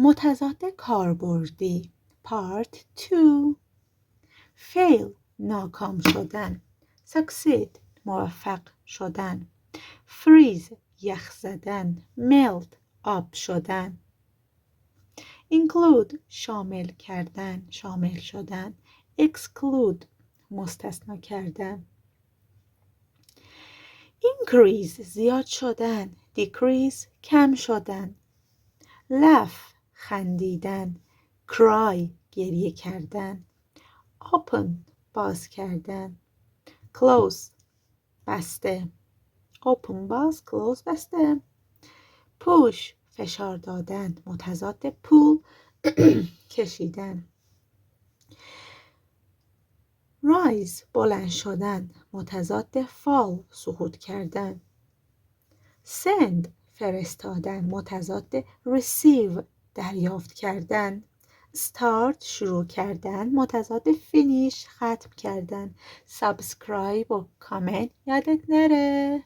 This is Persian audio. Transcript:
متضاد کاربردی Part 2. fail ناکام شدن succeed موفق شدن freeze یخ زدن melt آب شدن include شامل کردن شامل شدن exclude مستثنی کردن increase زیاد شدن decrease کم شدن laugh خندیدن cry گریه کردن open باز کردن close بسته open باز close بسته push فشار دادن متضاد pull کشیدن rise بلند شدن متضاد fall سقوط کردن send فرستادن متضاد receive دریافت کردن start شروع کردن متضاد finish ختم کردن subscribe و کامنت یادت نره